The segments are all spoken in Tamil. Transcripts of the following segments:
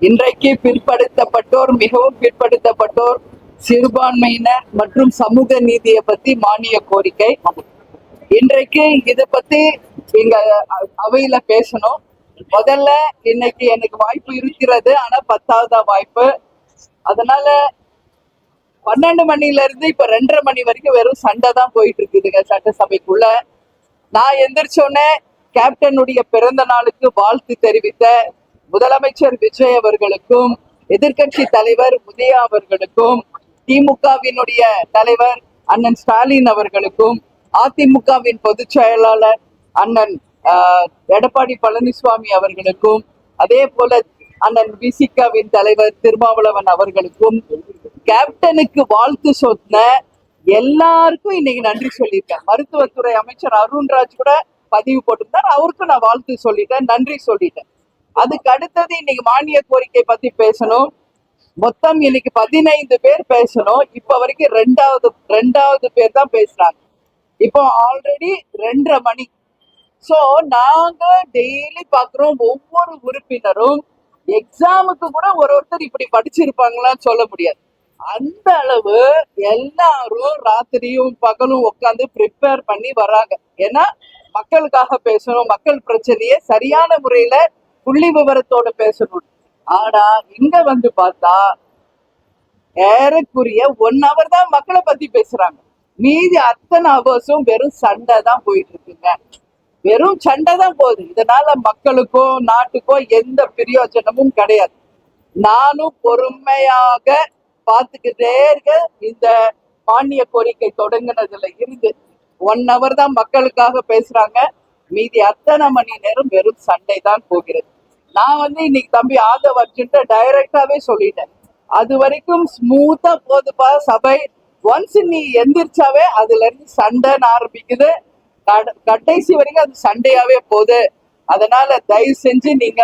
இன்றைக்கு பிற்படுத்தப்பட்டோர், மிகவும் பிற்படுத்தப்பட்டோர், சிறுபான்மையினர் மற்றும் சமூக நீதியை பத்தி மானிய கோரிக்கை. இன்றைக்கு இதை பத்தி இங்க அவையில பேசணும். முதல்ல இன்னைக்கு எனக்கு வாய்ப்பு இருக்கிறது, ஆனா 10வது வாய்ப்பு. அதனால 12 மணில இருந்து இப்ப 2:30 மணி வரைக்கும் வெறும் சண்டை தான் போயிட்டு இருக்குதுங்க சட்டசபைக்குள்ள. நான் எந்திரிச்சோடனே கேப்டனுடைய பிறந்த நாளுக்கு வாழ்த்து தெரிவித்த முதலமைச்சர் விஜய் அவர்களுக்கும், எதிர்கட்சி தலைவர் உதயா அவர்களுக்கும், திமுகவினுடைய தலைவர் அண்ணன் ஸ்டாலின் அவர்களுக்கும், அதிமுகவின் பொதுச் செயலாளர் அண்ணன் எடப்பாடி பழனிசாமி அவர்களுக்கும், அதே போல அண்ணன் விசிகாவின் தலைவர் திருமாவளவன் அவர்களுக்கும், கேப்டனுக்கு வாழ்த்து சொன்ன எல்லாருக்கும் இன்னைக்கு நன்றி சொல்லியிருக்கேன். மருத்துவத்துறை அமைச்சர் அருண்ராஜ் கூட பதிவு போட்டிருந்தார், அவருக்கும் நான் வாழ்த்து சொல்லிட்டேன், நன்றி சொல்லிட்டேன். அதுக்கு அடுத்தது இன்னைக்கு மானிய கோரிக்கை பத்தி பேசணும். மொத்தம் இன்னைக்கு 15 பேர் பேசணும். இப்ப வரைக்கும் ரெண்டாவது பேர் தான் பேசுறாங்க. இப்போ ஆல்ரெடி 2:30 மணி. சோ நாங்க டெய்லி பாக்குறோம், ஒவ்வொரு உறுப்பினரும் எக்ஸாமுக்கு கூட ஒருத்தர் இப்படி படிச்சிருப்பாங்களான்னு சொல்ல முடியாது. அந்த அளவு எல்லாரும் ராத்திரியும் பகலும் உட்காந்து ப்ரிப்பேர் பண்ணி வர்றாங்க. ஏன்னா மக்களுக்காக பேசணும், மக்கள் பிரச்சனையை சரியான முறையில புள்ளி விவரத்தோட பேசணும். ஆனா இங்க வந்து பார்த்தா ஏறக்குரிய 1 hour தான் மக்களை பத்தி பேசுறாங்க. மீதி அத்தனை அவர்ஸும் வெறும் சண்டை தான் போயிட்டு இருக்குங்க. வெறும் சண்டை தான் போகுது. இதனால மக்களுக்கோ நாட்டுக்கோ எந்த பிரயோஜனமும் கிடையாது. நானும் பொறுமையாக பார்த்துக்கிட்டே இருக்க. இந்த மானிய கோரிக்கை தொடங்கினதுல இருந்து 1 hour தான் மக்களுக்காக பேசுறாங்க. மீதி அத்தனை மணி நேரம் வெறும் சண்டை தான் போகிறது. நான் இன்னைக்கு தம்பி ஆதவ் அர்ஜுன்ட்ட டைரக்டாவே சொல்லிட்டேன், அது வரைக்கும் ஸ்மூத்தா போதுப்பா சபை. ஒன்ஸ் நீ எந்திரிச்சாவே அதுல இருந்து சண்டைன்னு ஆரம்பிக்குது, கடைசி வரைக்கும் அது சண்டையாவே போகுது. அதனால தயவு செஞ்சு நீங்க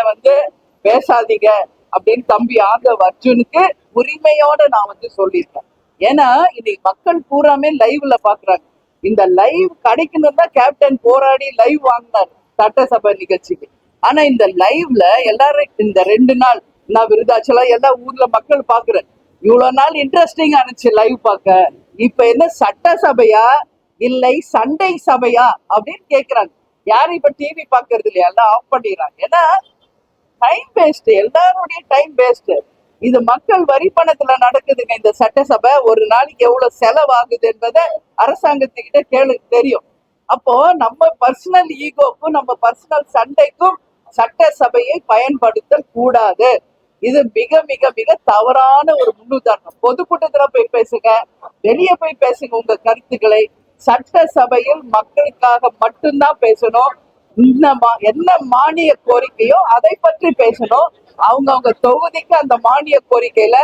பேசாதீங்க அப்படின்னு தம்பி ஆதவ் அர்ஜுனுக்கு உரிமையோட நான் சொல்லியிருக்கேன். ஏன்னா இன்னைக்கு மக்கள் பூராமே லைவ்ல பாக்குறாங்க. இந்த லைவ் கிடைக்கணும் தான் கேப்டன் போராடி லைவ் வாங்கினார் சட்டசபை நிகழ்ச்சிக்கு. ஆனா இந்த லைவ்ல எல்லாரும் இந்த 2 நாள் நான் விருதாச்சலம் எல்லா ஊர்ல மக்கள் பாக்குறேன். இவ்வளவு நாள் இன்ட்ரெஸ்டிங்கா இருந்துச்சு லைவ் பார்க்க. இப்ப என்ன சட்டசபையா இல்லை சண்டை சபையா அப்படின்னு கேக்குறாங்க. யாரும் இப்ப டிவி பாக்குறது இல்லையா, எல்லாம் ஆஃப் பண்ணிடுறாங்க. ஏன்னா டைம் வேஸ்ட், எல்லாருடைய டைம் வேஸ்ட். இது மக்கள் வரி பணத்துல நடக்குதுங்க இந்த சட்டசபை. ஒரு நாளைக்கு எவ்வளவு செலவாகுது என்பதை அரசாங்கத்துக்கிட்ட கேளு தெரியும். அப்போ நம்ம பர்சனல் ஈகோக்கும் நம்ம பர்சனல் சண்டைக்கும் சட்டசபையை பயன்படுத்த கூடாது. இது மிக மிக மிக தவறான ஒரு முன்னுதாரணம். பொதுக்கூட்டத்துல போய் பேசுங்க, வெளியே போய் பேசுங்க உங்க கருத்துக்களை. சட்டசபையில் மக்களுக்காக மட்டும்தான் பேசணும். என்ன மானிய கோரிக்கையோ அதை பற்றி பேசணும். அவங்க தொகுதிக்கு அந்த மானிய கோரிக்கையில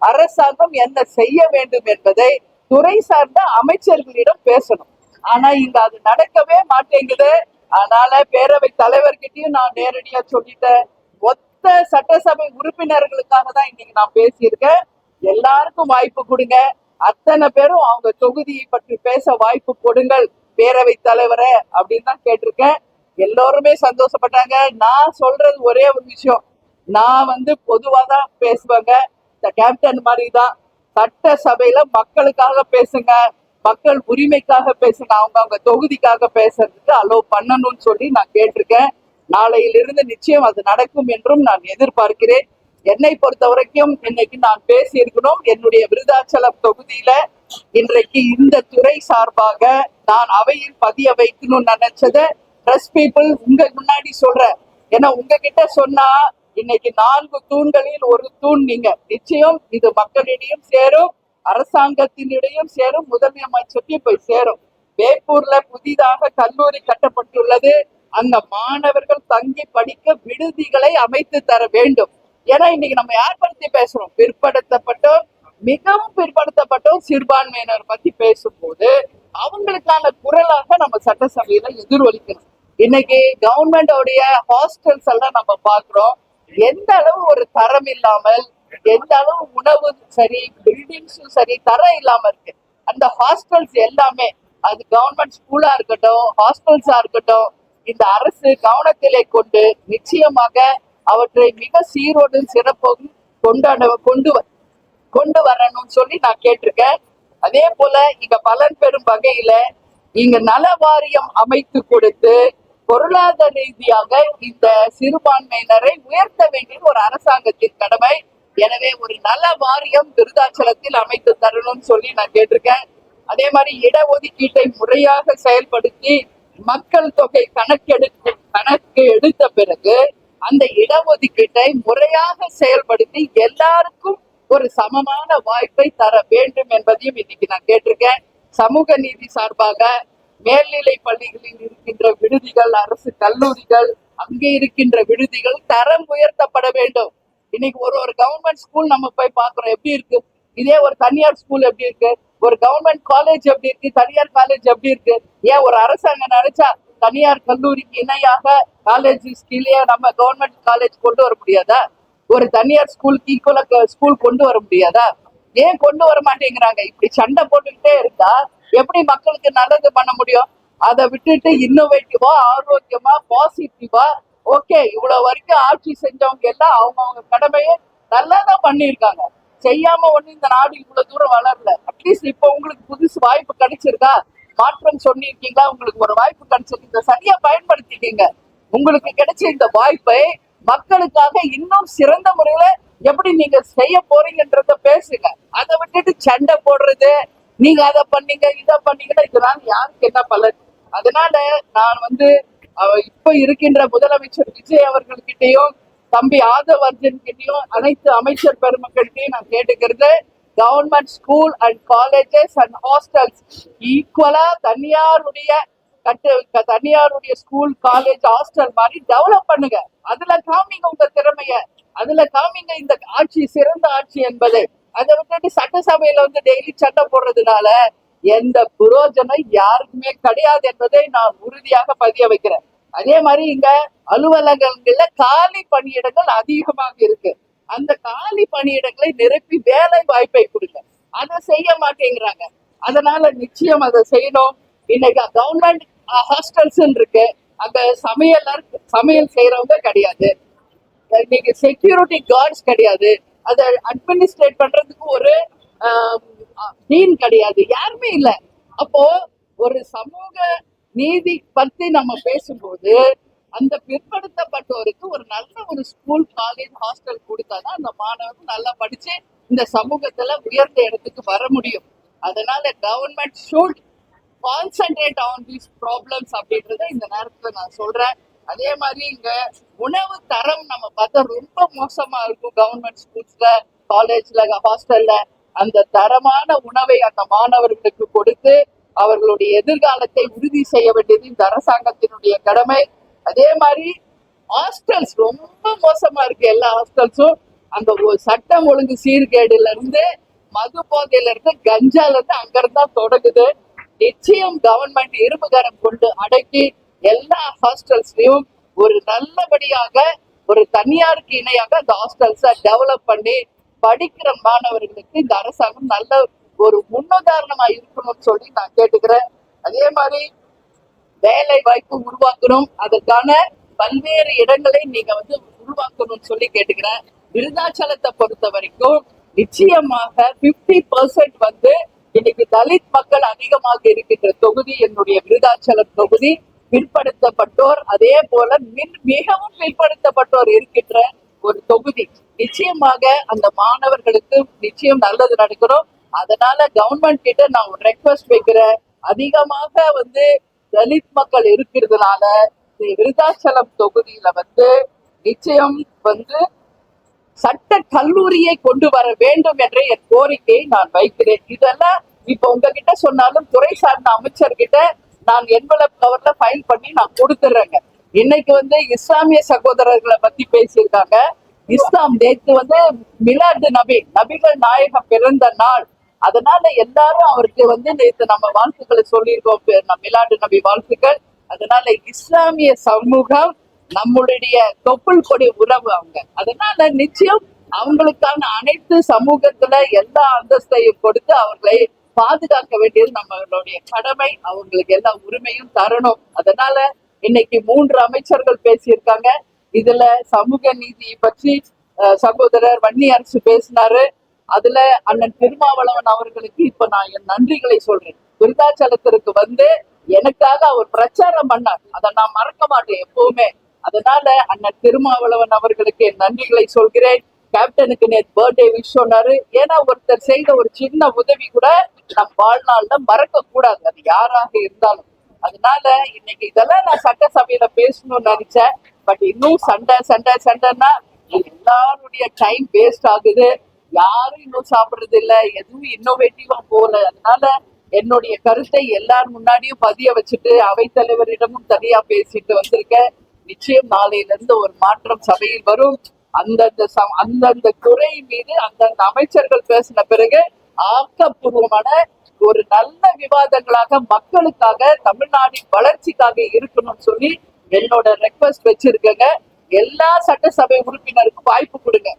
அரசாங்கம் என்ன செய்ய வேண்டும் என்பதை துறை சார்ந்த அமைச்சர்களிடம் பேசணும். ஆனா இங்க அது நடக்கவே மாட்டேங்குது. அதனால பேரவை தலைவர்கிட்டயும் நான் நேரடியா சொல்லிட்டேன், மொத்த சட்டசபை உறுப்பினர்களுக்காக தான் இன்னைக்கு நான் பேசியிருக்கேன். எல்லாருக்கும் வாய்ப்பு கொடுங்க, அத்தனை பேரும் அவங்க தொகுதியை பற்றி பேச வாய்ப்பு கொடுங்கள் பேரவை தலைவரை அப்படின்னு தான் கேட்டிருக்கேன். எல்லோருமே சந்தோஷப்பட்டாங்க. நான் சொல்றது ஒரே ஒரு விஷயம், நான் பொதுவாதான் பேசுவாங்க. இந்த கேப்டன் மாதிரி தான் சட்டசபையில மக்களுக்காக பேசுங்க, மக்கள் உரிமைக்காக பேசுங்க, அவங்க தொகுதிக்காக பேசுறதுக்கு அலோவ் பண்ணணும்னு சொல்லி நான் கேட்டிருக்கேன். நாளையிலிருந்து நிச்சயம் அது நடக்கும் என்றும் நான் எதிர்பார்க்கிறேன். என்னை பொறுத்த வரைக்கும் இன்னைக்கு நான் பேசி இருக்கணும். என்னுடைய விருதாச்சலம் தொகுதியில இன்றைக்கு இந்த துறை சார்பாக நான் அவையில் பதிய வைக்கணும்னு நினைச்சத பிரஸ் பீப்புள் உங்க முன்னாடி சொல்றேன். ஏன்னா உங்ககிட்ட சொன்னா இன்னைக்கு 4 தூண்களில் ஒரு தூண் நீங்க. நிச்சயம் இது மக்களிடையும் சேரும், அரசாங்கத்தினிடையும் சேரும், முதன்மை அமைச்சர்கிட்டையும் போய் சேரும். வேப்பூர்ல புதிதாக கல்லூரி கட்டப்பட்டுள்ளது. அங்க மாணவர்கள் தங்கி படிக்க விடுதிகளை அமைத்து தர வேண்டும். ஏன்னா இன்னைக்கு நம்ம யார் பத்தி பேசுறோம், பிற்படுத்தப்பட்டோர், மிகவும் பிற்படுத்தப்பட்டோர், சிறுபான்மையினர் பத்தி பேசும்போது அவங்களுக்கான குரலாக நம்ம சட்டசபையில எதிரொலிக்கணும். இன்னைக்கு கவர்மெண்டோடைய ஹாஸ்டல்ஸ் எல்லாம் நம்ம பாக்குறோம், எந்த அளவு ஒரு தரம் இல்லாமல், எந்த அளவு உணவு சரி, பில்டிங்ஸும் சரி தரம் இல்லாம இருக்கு. அந்த ஹாஸ்டல்ஸ் எல்லாமே, அது கவர்மெண்ட் ஸ்கூலா இருக்கட்டும், ஹாஸ்டல்ஸா இருக்கட்டும், இந்த அரசு கவனத்திலே கொண்டு நிச்சயமாக அவற்றை மிக சீரோடும் சிறப்போடும் கொண்டு வரணும்னு சொல்லி நான் கேட்டிருக்கேன். அதே போல இங்க பலன் பெறும் வகையில இங்க நல வாரியம் அமைத்து கொடுத்து பொருளாதார ரீதியாக இந்த சிறுபான்மையினரை உயர்த்த வேண்டியது ஒரு அரசாங்கத்தின் கடமை. எனவே ஒரு நல வாரியம் விருதாச்சலத்தில் அமைத்து தரணும்னு சொல்லி நான் கேட்டிருக்கேன். அதே மாதிரி இடஒதுக்கீட்டை முறையாக செயல்படுத்தி மக்கள் தொகை கணக்கு எடுத்த பிறகு அந்த இடஒதுக்கீட்டை முறையாக செயல்படுத்தி எல்லாருக்கும் ஒரு சமமான வாய்ப்பை தர வேண்டும் என்பதையும் இன்னைக்கு நான் கேட்டிருக்கேன். சமூக நீதி சார்பாக மேல்நிலை பள்ளிகளில் இருக்கின்ற விடுதிகள், அரசு கல்லூரிகள், அங்கே இருக்கின்ற விடுதிகள் தரம் உயர்த்தப்பட வேண்டும். இன்னைக்கு ஒரு கவர்மெண்ட் ஸ்கூல் நம்ம போய் பாக்குறோம் எப்படி இருக்கு, இதே ஒரு தனியார் ஸ்கூல் எப்படி இருக்கு, ஒரு கவர்மெண்ட் காலேஜ் எப்படி இருக்கு, தனியார் காலேஜ் எப்படி இருக்கு. ஏன் ஒரு அரசாங்கம் நினைச்சா தனியார் கல்லூரிக்கு இணையாக காலேஜ் கீழே நம்ம கவர்மெண்ட் காலேஜ் கொண்டு வர முடியாதா? ஒரு தனியார் ஸ்கூலுக்கு ஈக்குவலா ஸ்கூல் கொண்டு வர முடியாதா? ஏன் கொண்டு வர மாட்டேங்கிறாங்க? இப்படி சண்டை போட்டுக்கிட்டே இருந்தா எப்படி மக்களுக்கு நல்லது பண்ண முடியும்? அதை விட்டுட்டு இன்னோவேட்டிவா, ஆரோக்கியமா, பாசிட்டிவா, ஓகே இவ்வளவு வரைக்கும் ஆட்சி செஞ்சவங்க எல்லாம் அவங்க கடமையை நல்லா தான் பண்ணியிருக்காங்க. செய்யாம ஒண்ணு இந்த நாடு இவ்வளவு தூரம் வளரல. அட்லீஸ்ட் இப்ப உங்களுக்கு புதுசு வாய்ப்பு கிடைச்சிருக்கா, மாற்றம் சொன்னிருக்கீங்களா, உங்களுக்கு ஒரு வாய்ப்பு கிடைச்சிருக்கு, இதை சரியா பயன்படுத்திக்கீங்க. உங்களுக்கு கிடைச்ச இந்த வாய்ப்பை மக்களுக்காக இன்னும் சிறந்த முறையில எப்படி நீங்க செய்ய போறீங்கன்றத பேசுங்க. அதை விட்டுட்டு சண்டை போடுறது, நீங்க அதை பண்ணீங்க இதை பண்ணீங்கன்னா இதனால யாருக்கு என்ன பலன்? அதனால நான் இப்ப இருக்கின்ற முதலமைச்சர் விஜய் அவர்கள்கிட்டையும் தம்பி ஆதவ் அர்ஜுன் கிட்டையும் அனைத்து அமைச்சர் பெருமக்கள்கிட்டையும் நான் கேட்டுக்கிறது, government school and colleges and hostels ஈக்குவலா தனியாருடைய ஸ்கூல், காலேஜ், ஹாஸ்டல் மாதிரி டெவலப் பண்ணுங்க. அதுல காமிங்க உங்க திறமைய, அதுல காமிங்க இந்த ஆட்சி சிறந்த ஆட்சி என்பது. அதை விட்டுட்டு சட்டசபையில டெய்லி சட்டை போடுறதுனால எந்த புரோஜனம் யாருக்குமே கிடையாது என்பதை நான் உறுதியாக பதிய வைக்கிறேன். அதே மாதிரி இங்க அலுவலகங்கள்ல காலி பணியிடங்கள் அதிகமாக இருக்கு. அந்த காலி பணியிடங்களை நிரப்பி வேலை வாய்ப்பை கொடுங்க. அதை செய்ய மாட்டேங்கிறாங்க. அதனால நிச்சயம் அதை செய்யணும். இன்னைக்கு கவர்மெண்ட் ஹாஸ்டல்ஸ் இருக்கு, அங்க சமையல் செய்யறவங்க கிடையாது, இன்னைக்கு செக்யூரிட்டி கார்ட்ஸ் கிடையாது, அதை அட்மினிஸ்ட்ரேட் பண்றதுக்கு ஒரு டீன் கிடையாது, யாருமே இல்ல. அப்போ ஒரு சமூக நீதி பத்தி நம்ம பேசும்போது அந்த பிற்படுத்தப்பட்டோருக்கு ஒரு நல்ல ஒரு ஸ்கூல், காலேஜ், ஹாஸ்டல் கொடுத்தாதான் அந்த மாணவர்கள் நல்லா படிச்சு இந்த சமூகத்துல உயர்ந்த இடத்துக்கு வர முடியும். அதனால government should concentrate on these problems அப்படின்றத இந்த நேரத்துல நான் சொல்றேன். அதே மாதிரி இங்க உணவு தரம் நம்ம பார்த்தா ரொம்ப மோசமா இருக்கும். கவர்மெண்ட் ஸ்கூல்ஸ்ல, காலேஜ்ல, ஹாஸ்டல்ல அந்த தரமான உணவை அந்த மாணவர்களுக்கு கொடுத்து அவர்களுடைய எதிர்காலத்தை உறுதி செய்ய வேண்டியது இந்த அரசாங்கத்தினுடைய கடமை. அதே மாதிரி ஹாஸ்டல்ஸ் ரொம்ப மோசமா இருக்கு. எல்லா ஹாஸ்டல்ஸும் அந்த சட்டம் ஒழுங்கு சீர்கேடுல இருந்து, மது போதையில இருந்து, கஞ்சால இருந்து அங்கிருந்தா தொடங்குது. நிச்சயம் கவர்மெண்ட் இரும்புகரம் கொண்டு அடக்கி எல்லா ஹாஸ்டல்ஸ்லயும் ஒரு நல்லபடியாக ஒரு தனியாருக்கு இணையாக அந்த ஹாஸ்டல்ஸை டெவலப் பண்ணி படிக்கிற மாணவர்களுக்கு இந்த அரசாங்கம் நல்ல ஒரு முன்னுதாரணமா இருக்கணும்னு சொல்லி நான் கேட்டுக்கிறேன். அதே மாதிரி வேலை வாய்ப்பு உருவாக்கணும், அதற்கான பல்வேறு இடங்களை நீங்க உருவாக்கணும்னு சொல்லி கேட்டுக்கிறேன். விருதாச்சலத்தை பொறுத்த வரைக்கும் நிச்சயமாக 50% இன்னைக்கு தலித் மக்கள் அதிகமாக இருக்கின்ற தொகுதி என்னுடைய விருதாச்சலம் தொகுதி. பிற்படுத்தப்பட்டோர், அதே போல மிகவும் பிற்படுத்தப்பட்டோர் இருக்கின்ற ஒரு தொகுதி. நிச்சயமாக அந்த மாணவர்களுக்கு நிச்சயம் நல்லது நடக்கணும். அதனால கவர்மெண்ட் கிட்ட நான் ஒரு ரெக்வஸ்ட் வைக்கிறேன், அதிகமாக தலித் மக்கள் இருக்கிறதுனால விருதாச்சலம் தொகுதியில நிச்சயம் சட்ட கல்லூரியை கொண்டு வர வேண்டும் என்ற என் கோரிக்கையை நான் வைக்கிறேன். இதெல்லாம் இப்ப உங்ககிட்ட சொன்னாலும் துறை சார்ந்த அமைச்சர்கிட்ட நான் என்வலப் கவர்ல ஃபைல் பண்ணி நான் கொடுத்துறேங்க. இன்னைக்கு இஸ்லாமிய சகோதரர்களை பத்தி பேசியிருக்காங்க. இஸ்லாம் நேற்று மிலாது நபிகள் நாயகம் பிறந்த நாள். அதனால எல்லாரும் அவருக்கு நேற்று நம்ம வாழ்த்துக்களை சொல்லியிருக்கோம், மிலாடு நபி வாழ்த்துக்கள். அதனால இஸ்லாமிய சமூகம் நம்மளுடைய தொப்புள் கொடி உறவு அவங்க. அதனால நிச்சயம் அவங்களுக்கான அனைத்து சமூகத்துல எல்லா அந்தஸ்தையும் கொடுத்து அவர்களை பாதுகாக்க வேண்டியது நம்மளுடைய கடமை. அவங்களுக்கு எல்லா உரிமையும் தரணும். அதனால இன்னைக்கு 3 அமைச்சர்கள் பேசியிருக்காங்க. இதுல சமூக நீதி பற்றி சகோதரர் வன்னியரசு பேசினாரு. அதுல அண்ணன் திருமாவளவன் அவர்களுக்கு இப்ப நான் என் நன்றிகளை சொல்றேன். விருத்தாச்சலத்திற்கு வந்து எனக்காக அவர் பிரச்சாரம் பண்ணார், அதை நான் மறக்க மாட்டேன் எப்பவுமே. அதனால அண்ணன் திருமாவளவன் அவர்களுக்கு என் நன்றிகளை சொல்கிறேன். கேப்டனுக்கு நேற்று பர்த்டே விஷ் சொன்னாரு. ஏன்னா ஒருத்தர் செய்த ஒரு சின்ன உதவி கூட நம் வாழ்நாள்ல மறக்க கூடாது, அது யாராக இருந்தாலும். அதனால இன்னைக்கு இதெல்லாம் நான் சட்டசபையில பேசணும்னு நினைச்சேன். பட் இன்னும் சண்டை சண்டை சண்டைன்னா எல்லாருடைய டைம் வேஸ்ட் ஆகுது. யாரும் இன்னும் சாப்பிடுறது இல்ல, எதுவும் இன்னோவேட்டிவா போல. அதனால என்னுடைய கருத்தை எல்லார் முன்னாடியும் பதிய வச்சுட்டு அவைத்தலைவரிடமும் தனியா பேசிட்டு வந்திருக்கேன். நிச்சயம் நாளையில இருந்து ஒரு மாற்றம் சபையில் வரும். அந்தந்த துறை மீது அந்தந்த அமைச்சர்கள் பேசின பிறகு ஆக்கப்பூர்வமான ஒரு நல்ல விவாதங்களாக மக்களுக்காக தமிழ்நாட்டின் வளர்ச்சிக்காக இருக்கணும்னு சொல்லி என்னோட ரெக்வஸ்ட் வச்சிருக்கேங்க. எல்லா சட்டசபை உறுப்பினருக்கும் வாய்ப்பு கொடுங்க.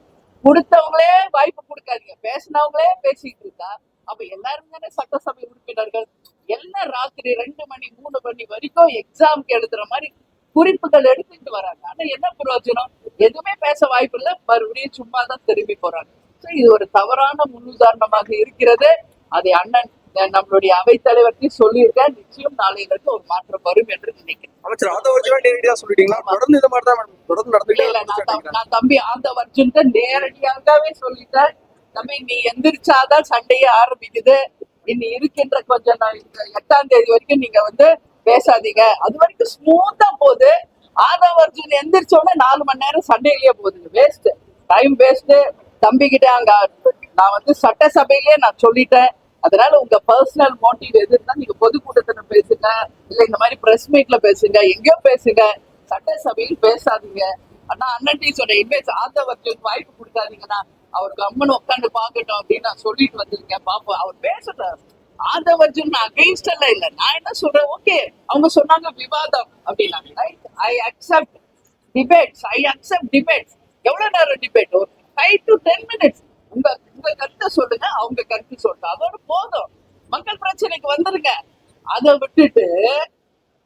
கொடுத்தவங்களே வாய்ப்பு கொடுக்காதீங்க. பேசினவங்களே பேசிட்டு இருக்கா அப்ப எல்லாரும் தானே சட்டசபை உறுப்பினர்கள். எல்லாம் ராத்திரி 2 மணி 3 மணி வரைக்கும் எக்ஸாம்க்கு எழுதுற மாதிரி குறிப்புகள் எடுத்துட்டு வராங்க. ஆனா என்ன பிரயோஜனம்? எதுவுமே பேச வாய்ப்பு இல்லை, மறுபடியும் சும்மா தான் திரும்பி போறாங்க. இது ஒரு தவறான முன்னுதாரணமாக இருக்கிறது. அதை அண்ணன் நம்மளுடைய அவைத்தலைவர்கிட்ட சொல்லியிருக்கேன். நிச்சயம் நாளையில இருந்து ஒரு மாற்றம் வரும் என்று நினைக்கிறேன். நான் தம்பி ஆதவர்ஜுன்ட்ட நேரடியாகவே சொல்லிட்டேன். தம்பி நீ எந்திரிச்சாதான் சண்டையே ஆரம்பிக்குது. இன்னி இருக்கின்ற கொஞ்சம் 8ஆம் தேதி வரைக்கும் நீங்க வந்து பேசாதீங்க. அது வரைக்கும் ஸ்மூத்தா போகுது. ஆதவர்ஜுன் எந்திரிச்சோடனே 4 மணி நேரம் சண்டையிலேயே போகுது. Waste time waste. தம்பி கிட்ட அங்க நான் வந்து சட்டசபையிலேயே நான் சொல்லிட்டேன். அதனால உங்க பர்சனல் மோட்டிவ் எது இருந்தா நீங்க பொதுக்கூட்டத்துல பேசுங்க, இல்ல இந்த மாதிரி பிரஸ் மீட்ல பேசுங்க, எங்கேயோ பேசுங்க, சட்டசபையில் பேசாதீங்க. ஆனா அண்ணன் டீச்சோட இன்வெஸ்ட் ஆதவர்ஜுன் வாய்ப்பு கொடுக்காதீங்கன்னா அவர் கம்மன் உட்காந்து பாக்கட்டும் அப்படின்னு நான் சொல்லிட்டு வந்திருக்கேன். பாப்போம் அவர் பேசுறாரு. ஆதவர்ஜுன் அகைன்ஸ்ட் எல்லாம் இல்ல. நான் என்ன சொல்றேன், ஓகே அவங்க சொன்னாங்க விவாதம் அப்படின்னாங்க. Right, I accept debates. எவ்வளவு நேரம் டிபேட்? ஒரு 5 to 10 minutes. உங்க கருத்தை சொல்லுங்க, அவங்க கருத்து சொல்லுங்க, அதோட போதும். மக்கள் பிரச்சனைக்கு வந்துருங்க. அதை விட்டுட்டு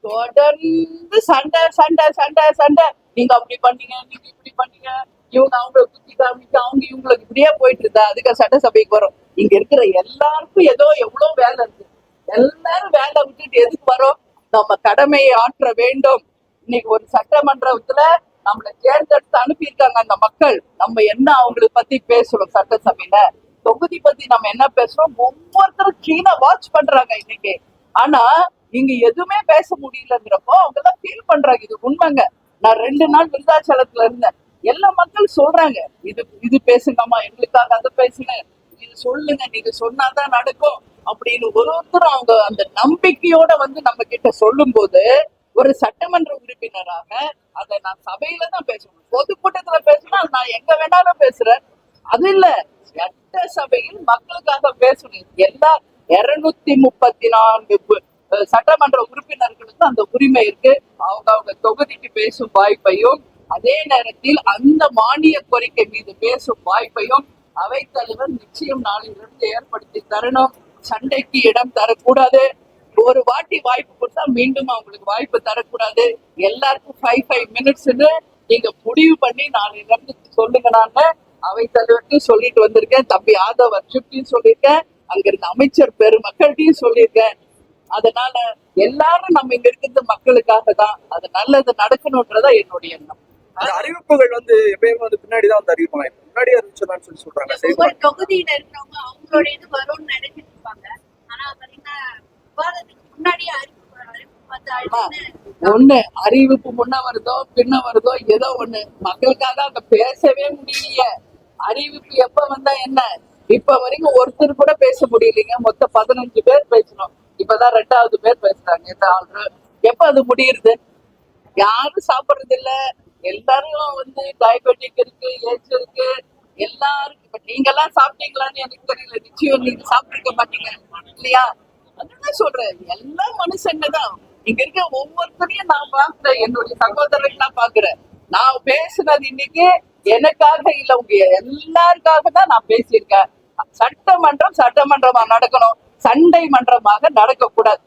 தொடர்ந்து சண்டை சண்டை சண்டை சண்டை. நீங்க அப்படி பண்ணீங்க, நீங்க இப்படி பண்ணீங்க, இவங்க அவங்களை குத்தி காமிக்க, அவங்க இவங்களுக்கு இப்படியே போயிட்டு இருந்தா அதுக்கு சட்டசபைக்கு வரும். இங்க இருக்கிற எல்லாருக்கும் ஏதோ எவ்வளவு வேலை இருக்கு. எல்லாரும் வேலை விட்டுட்டு எதுக்கு வரும்? நம்ம கடமையை ஆற்ற வேண்டும். இன்னைக்கு ஒரு சட்டமன்றத்துல நம்மளை தேர்ந்தெடுத்து அனுப்பியிருக்காங்க அந்த மக்கள். நம்ம என்ன அவங்களுக்கு பத்தி பேசுறோம் சட்டசபையில, தொகுதி பத்தி நம்ம என்ன பேசுறோம், ஒவ்வொருத்தரும் கீழே வாட்ச் பண்றாங்க இன்னைக்கு. ஆனா இங்க எதுவுமே பேச முடியலங்கிறப்போ அவங்க எல்லாம் ஃபீல் பண்றாங்க. இது உண்மைங்க. நான் 2 நாள் விருதாச்சலத்துல இருந்தேன். எல்லா மக்கள் சொல்றாங்க, இது பேசுங்கம்மா, எங்களுக்காக அதை பேசுங்க, இது சொல்லுங்க, நீங்க சொன்னாதான் நடக்கும் அப்படின்னு ஒருத்தரும் அவங்க அந்த நம்பிக்கையோட வந்து நம்ம கிட்ட சொல்லும் போது, ஒரு சட்டமன்ற உறுப்பினராக அதை நான் சபையில தான் பேசணும். பொதுக்கூட்டத்துல பேசினா நான் எங்க வேணாலும் பேசுறேன். அது இல்ல, சட்ட சபையில் மக்களுக்காக பேசணும். எல்லா 234 சட்டமன்ற உறுப்பினர்களுக்கு அந்த உரிமை இருக்கு. அவங்க தொகுதிக்கு பேசும் வாய்ப்பையும், அதே நேரத்தில் அந்த மானிய கோரிக்கை மீது பேசும் வாய்ப்பையும் அவைத்தலைவர் நிச்சயம் நாளிலிருந்து ஏற்படுத்தி தரணும். சண்டைக்கு இடம் தரக்கூடாது. ஒரு வாட்டி வாய்ப்பு கொடுத்தா மீண்டும் அவங்களுக்கு வாய்ப்பு தரக்கூடாது. எல்லாருக்கும் 5 minutesன்னு நீங்க முடிவு பண்ணி நாளிலிருந்து சொல்லுங்க. நான் அவைத்தலைவர்கிட்டையும் சொல்லிட்டு வந்திருக்கேன், தம்பி ஆதவர்ஜுன்ட்டையும் சொல்லியிருக்கேன், அங்க இருந்த அமைச்சர் பெருமக்கள்கிட்டையும் சொல்லியிருக்கேன். அதனால எல்லாரும் நம்ம இங்க இருக்கிறது மக்களுக்காக தான். அது நல்லது நடக்கணும்ன்றதா என்னுடைய எண்ணம். அறிவிப்புகள் வந்து எப்பயுமே வந்து பின்னாடிதான் வந்து அறிவிப்பாங்க. முன்னாடி அறிவிச்சதான்னு சொல்லி சொல்றாங்க. தொகுதியில இருக்கிறவங்க அவங்களோட இது வரும்னு நினைச்சிட்டு இருப்பாங்க. ஆனா முன்னாடியே ஒண்ணு அறிவிப்பு முன்ன வருதோ பின்ன வருதோ ஏதோ ஒண்ணு, மக்களுக்காக அங்க பேசவே முடியலையே. அறிவிப்பு எப்ப வந்தா என்ன? இப்ப வரைக்கும் ஒருத்தர் கூட பேச முடியலைங்க. மொத்தம் 15 பேர் பேசணும். இப்பதான் 2வது பேர் பேசுறாங்க. எப்ப அது முடியுது? யாரும் சாப்பிடுறது இல்ல. எல்லாரும் வந்து டயபெட்டிக் இருக்கு, ஏஜ் இருக்கு, எல்லாருக்கும். இப்ப நீங்க எல்லாம் சாப்பிட்டீங்களான்னு எனக்கு தெரியல. நிச்சயம் நீங்க சாப்பிட்டுருக்க மாட்டீங்க இல்லையா? அதுதான் சொல்றேன், எல்லா மனுஷங்கதான். இங்க இருக்க ஒவ்வொருத்தரையும் நான் பாக்குறேன், என்னுடைய சகோதரர்கள்லாம் பாக்குறேன். நான் பேசுனது இன்னைக்கு எனக்காக இல்ல, உங்க எல்லாருக்காக தான் நான் பேசியிருக்கேன். சட்டமன்றமா நடக்கணும், சண்டை மன்றமாக நடக்க கூடாது.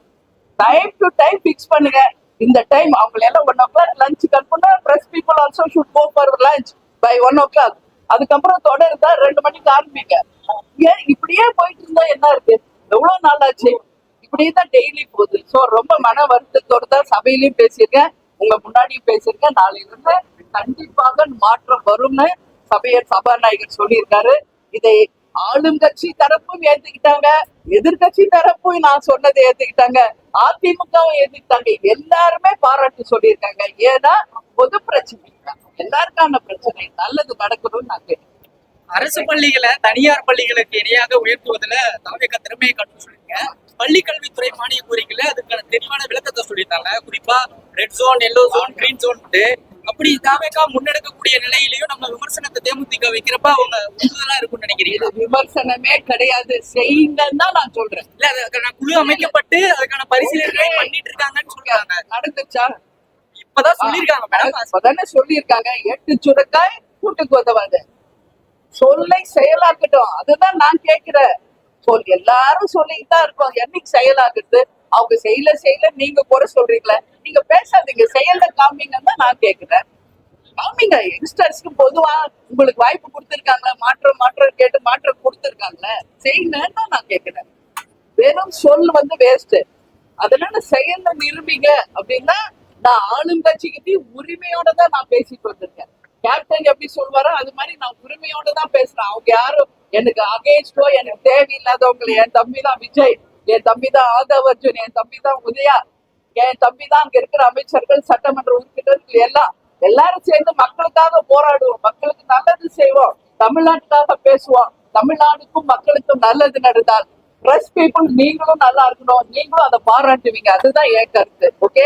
டைம் டு டைம் பிக்ஸ் பண்ணுங்க. இந்த டைம் அவங்களை எல்லாம் 1 o'clock லஞ்சுக்கு அனுப்புனா press people also should go for lunch by 1 o'clock. அதுக்கப்புறம் தொடர்ந்தா 2 மணிக்கு ஆரம்பிங்க. ஏன் இப்படியே போயிட்டு இருந்தா என்ன இருக்கு? எவ்வளவு நாள் ஆச்சு? இப்படியேதான் டெய்லி போகுது. சோ ரொம்ப மன வருத்தத்தோட தான் சபையிலயும் பேசியிருக்கேன், உங்க முன்னாடியும் பேசியிருக்கேன். நாளையில இருந்து கண்டிப்பாக மாற்றம் வரும்னு சபாநாயகர் சொல்லியிருக்காரு. இதை ஆளும் கட்சி தரப்பும் ஏத்துக்கிட்டாங்க, எதிர்கட்சி தரப்பும் நான் சொன்னதை ஏத்துக்கிட்டாங்க, அதிமுகவும் ஏத்துக்கிட்டாங்க. எல்லாருமே பாராட்டு சொல்லியிருக்காங்க. ஏன்னா பொது பிரச்சனை தான், எல்லாருக்கான பிரச்சனை, நல்லது நடக்கணும்னு நான் கேட்டேன். அரசு பள்ளிகளை தனியார் பள்ளிகளுக்கு இணையாக உயர்த்துவதில் தாவேகா திறமையை காட்டும் சொல்லிருங்க. பள்ளி கல்வித்துறை மானிய கோரிக்கையில அதுக்கான தெளிவான விளக்கத்தை சொல்லியிருந்தாங்க. குறிப்பா red zone, yellow zone, green zone. அப்படி தாவேகா முன்னெடுக்கக்கூடிய நிலையிலையும் நம்ம விமர்சனத்தை தேமுதிக வைக்கிறப்ப அவங்க உறுதுதலா இருக்கும்னு நினைக்கிறீங்க? விமர்சனமே கிடையாது, செய்யுங்கன்னு தான் நான் சொல்றேன். இல்ல, அதுக்கான குழு அமைக்கப்பட்டு அதுக்கான பரிசீலனை பண்ணிட்டு இருக்காங்கன்னு சொல்றாங்க. நடந்துச்சா? இப்பதான் சொல்லியிருக்காங்க மேடம். இப்பதானே சொல்லியிருக்காங்க, 8 சுரக்காய் கூட்டுக்கு உதவாது. சொல்லை செயலாக்கட்டும், அதுதான் நான் கேட்கிறேன். எல்லாரும் சொல்லிட்டு தான் இருக்கோம், என்னைக்கு செயலாக்குறது? அவங்க செய்யல நீங்க குறை சொல்றீங்களே, நீங்க பேசாதீங்க, செயல்ல காமிங்கன்னு தான் நான் கேட்கிறேன். காமிங்க. யங்ஸ்டர்ஸ்க்கு பொதுவா உங்களுக்கு வாய்ப்பு கொடுத்திருக்காங்களே, மாற்றம் கேட்டு மாற்றம் கொடுத்திருக்காங்களே, செய்யுங்கன்னு தான் நான் கேட்கிறேன். வெறும் சொல் வேஸ்ட். அதனால செயல்ல நிரூபிங்க அப்படின்னா, நான் ஆளும் கட்சிக்கு உரிமையோட தான் நான் பேசிட்டு வந்திருக்கேன். கேப்டன் எப்படி சொல்வாரோ அது மாதிரி நான் உரிமையோட தான் பேசுறேன். அவங்க யாரும் எனக்கு அகேன்ஸ்டோ, எனக்கு தேவையில்லாதவங்களை, என் தம்பி தான் விஜய், என் தம்பி தான் ஆதவ் அர்ஜுன், என் தம்பி தான் உதயா, என் தம்பி தான் அங்க இருக்கிற அமைச்சர்கள், சட்டமன்ற உறுப்பினர்கள், எல்லாரும் சேர்ந்து மக்களுக்காக போராடுவோம், மக்களுக்கு நல்லது செய்வோம், தமிழ்நாட்டுக்காக பேசுவோம். தமிழ்நாடுக்கும் மக்களுக்கும் நல்லது நடந்தால் பிரஸ் பீப்புள் நீங்களும் நல்லா இருக்கணும், நீங்களும் அதை பாராட்டுவீங்க. அதுதான் என் கருத்து. ஓகே.